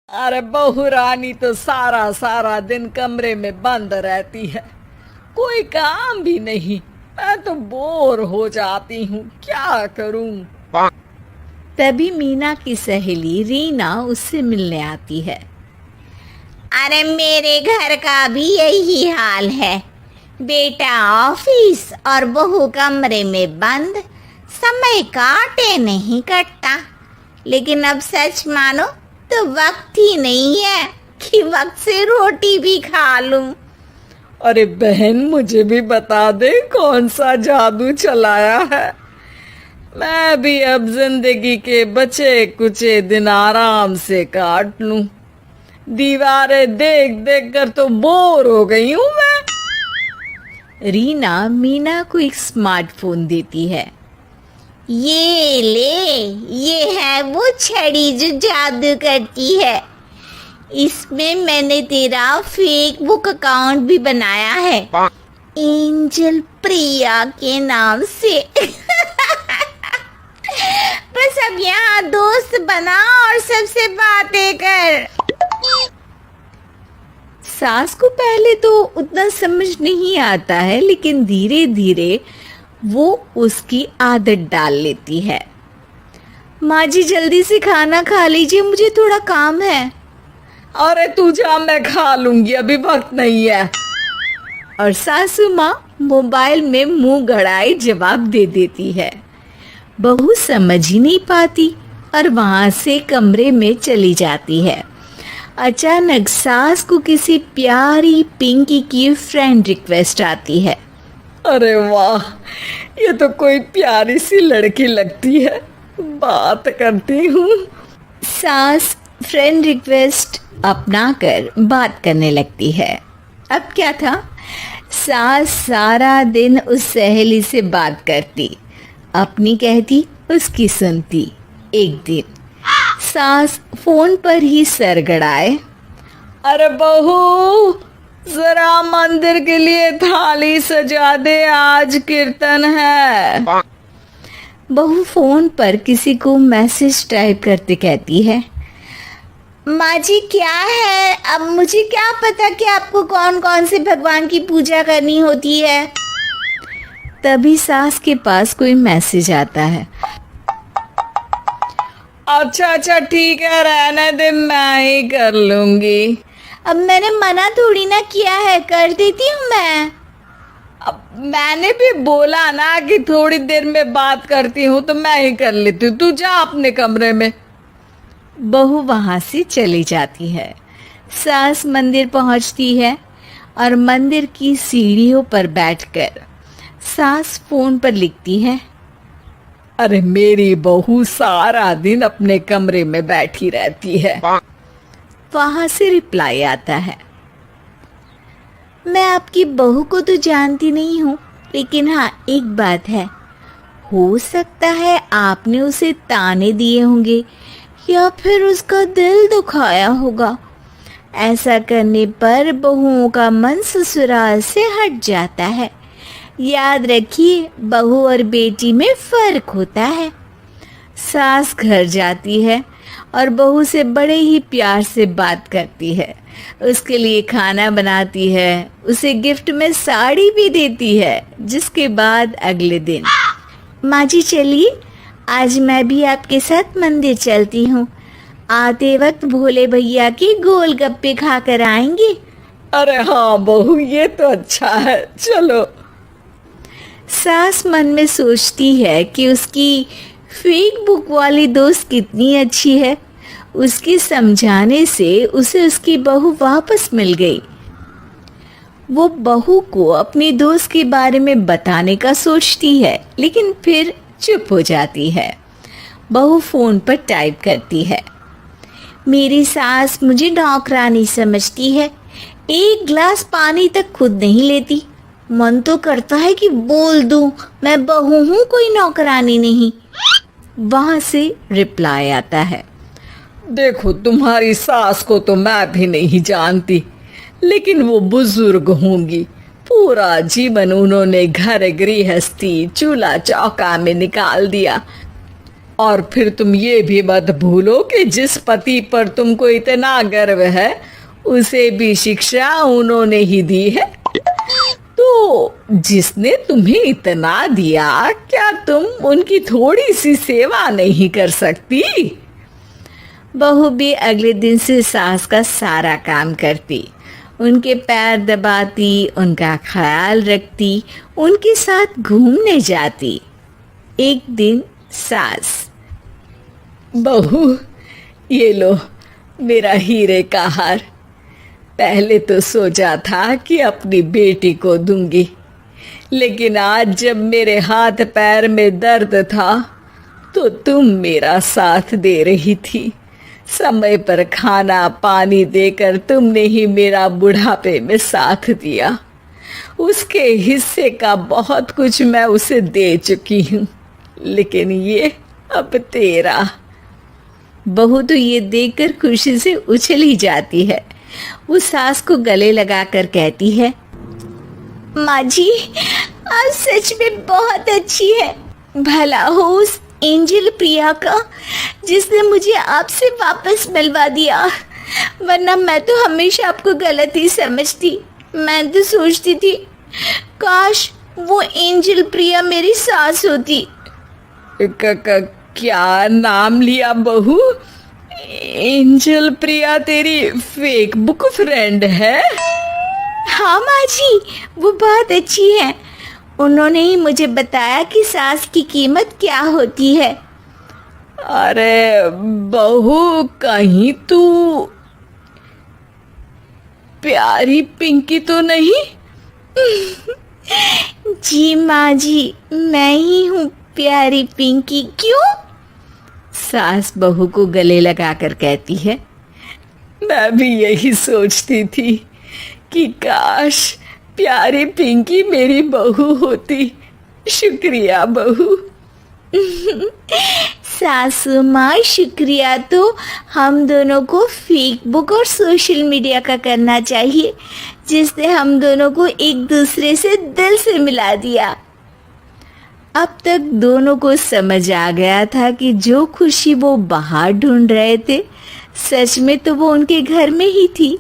अरे बहू रानी तो सारा सारा दिन कमरे में बंद रहती है, कोई काम भी नहीं। मैं तो बोर हो जाती हूँ, क्या करूँ। तभी मीना की सहेली रीना उससे मिलने आती है। अरे मेरे घर का भी यही हाल है, बेटा ऑफिस और बहू कमरे में बंद, समय काटे नहीं कटता। लेकिन अब सच मानो तो वक्त ही नहीं है कि वक्त से रोटी भी खा लूं। अरे बहन, मुझे भी बता दे कौन सा जादू चलाया है। मैं भी अब जिंदगी के बचे कुचे दिन आराम से काट लूं। दीवारें देख देख कर तो बोर हो गई हूं मैं। रीना मीना को एक स्मार्टफोन देती है। ये ले, ये है वो छड़ी जो जादू करती है। इसमें मैंने तेरा फेसबुक अकाउंट भी बनाया है, एंजल प्रिया के नाम से। बस अब यहाँ दोस्त बना और सबसे बातें कर। सास को पहले तो उतना समझ नहीं आता है, लेकिन धीरे धीरे वो उसकी आदत डाल लेती है। माँ जी जल्दी से खाना खा लीजिए, मुझे थोड़ा काम है। अरे तू जा, मैं खा लूंगी, अभी वक्त नहीं है। और सासू माँ मोबाइल में मुंह गड़ाए जवाब दे देती है। बहू समझ ही नहीं पाती और वहां से कमरे में चली जाती है। अचानक सास को किसी प्यारी पिंकी की फ्रेंड रिक्वेस्ट आती है। अरे वाह, ये तो कोई प्यारी सी लड़की लगती है, बात करती हूँ। सास फ्रेंड रिक्वेस्ट अपनाकर बात करने लगती है। अब क्या था, सास सारा दिन उस सहेली से बात करती, अपनी कहती उसकी सुनती। एक दिन सास फोन पर ही सर गड़ाए। अरे बहू, जरा मंदिर के लिए थाली सजा दे, आज कीर्तन है। बहू फोन पर किसी को मैसेज टाइप करते कहती है। माँ जी क्या है, अब मुझे क्या पता कि आपको कौन कौन से भगवान की पूजा करनी होती है। तभी सास के पास कोई मैसेज आता है। अच्छा अच्छा ठीक है, रहने दे, मैं ही कर लूंगी। अब मैंने मना थोड़ी ना किया है, कर देती हूँ मैं। अब मैंने भी बोला ना कि थोड़ी देर में बात करती हूँ, तो मैं ही कर लेती हूँ, तू जा अपने कमरे में। बहू वहां से चली जाती है। सास मंदिर पहुंचती है और मंदिर की सीढ़ियों पर बैठकर सास फोन पर लिखती है। अरे मेरी बहू सारा दिन अपने कमरे में बैठी रहती है। वहां से रिप्लाई आता है। मैं आपकी बहू को तो जानती नहीं हूँ, लेकिन हाँ एक बात है, हो सकता है आपने उसे ताने दिए होंगे या फिर उसका दिल दुखाया होगा। ऐसा करने पर बहुओं का मन ससुराल से हट जाता है। याद रखिए, बहू और बेटी में फर्क होता है। सास घर जाती है और बहू से बड़े ही प्यार से बात करती है, उसके लिए खाना बनाती है, उसे गिफ्ट में साड़ी भी देती है। जिसके बाद अगले दिन, माँ जी चलिए, आज मैं भी आपके साथ मंदिर चलती हूँ, आते वक्त भोले भैया के गोलगप्पे खा कर आएंगे। अरे हाँ बहू, ये तो अच्छा है, चलो। सास मन में सोचती है कि उसकी फेसबुक वाली दोस्त कितनी अच्छी है। उसके समझाने से उसे उसकी बहू वापस मिल गई। वो बहू को अपनी दोस्त के बारे में बताने का सोचती है, लेकिन फिर चुप हो जाती है। बहू फोन पर टाइप करती है। मेरी सास मुझे नौकरानी समझती है, एक गिलास पानी तक खुद नहीं लेती। मन तो करता है कि बोल दूं, मैं बहू हूं, कोई नौकरानी नहीं। वहां से रिप्लाई आता है। देखो, तुम्हारी सास को तो मैं भी नहीं जानती, लेकिन वो बुजुर्ग होंगी। पूरा जीवन उन्होंने घर गृहस्थी चूल्हा चौका में निकाल दिया। और फिर तुम ये भी मत भूलो कि जिस पति पर तुमको इतना गर्व है उसे भी शिक्षा उन्होंने ही दी है। तो जिसने तुम्हें इतना दिया, क्या तुम उनकी थोड़ी सी सेवा नहीं कर सकती? बहू भी अगले दिन से सास का सारा काम करती, उनके पैर दबाती, उनका ख्याल रखती, उनके साथ घूमने जाती। एक दिन सास, बहू ये लो मेरा हीरे का हार। पहले तो सोचा था कि अपनी बेटी को दूंगी, लेकिन आज जब मेरे हाथ पैर में दर्द था तो तुम मेरा साथ दे रही थी। समय पर खाना पानी देकर तुमने ही मेरा बुढ़ापे में साथ दिया। उसके हिस्से का बहुत कुछ मैं उसे दे चुकी हूँ, लेकिन ये अब तेरा। बहू तो ये देखकर खुशी से उछल ही जाती है। वो सास को गले लगाकर कहती है, माँ जी आप सच में बहुत अच्छी है। भला हो उस एंजल प्रिया का जिसने मुझे आपसे वापस मिलवा दिया, वरना मैं तो हमेशा आपको गलत ही समझती। मैं तो सोचती थी काश वो एंजल प्रिया मेरी सास होती। क्या नाम लिया बहू? एंजल प्रिया तेरी फेक बुक फ्रेंड है? हाँ माँ जी, वो बहुत अच्छी है। उन्होंने ही मुझे बताया कि सास की कीमत क्या होती है। अरे बहू, कहीं तू प्यारी पिंकी तो नहीं? जी माँ जी, मैं ही हूँ प्यारी पिंकी। क्यों? सास बहू को गले लगाकर कहती है, मैं भी यही सोचती थी कि काश प्यारी पिंकी मेरी बहू होती। शुक्रिया बहू। सासू माँ, शुक्रिया तो हम दोनों को फेसबुक और सोशल मीडिया का करना चाहिए, जिसने हम दोनों को एक दूसरे से दिल से मिला दिया। अब तक दोनों को समझ आ गया था कि जो खुशी वो बाहर ढूंढ रहे थे, सच में तो वो उनके घर में ही थी।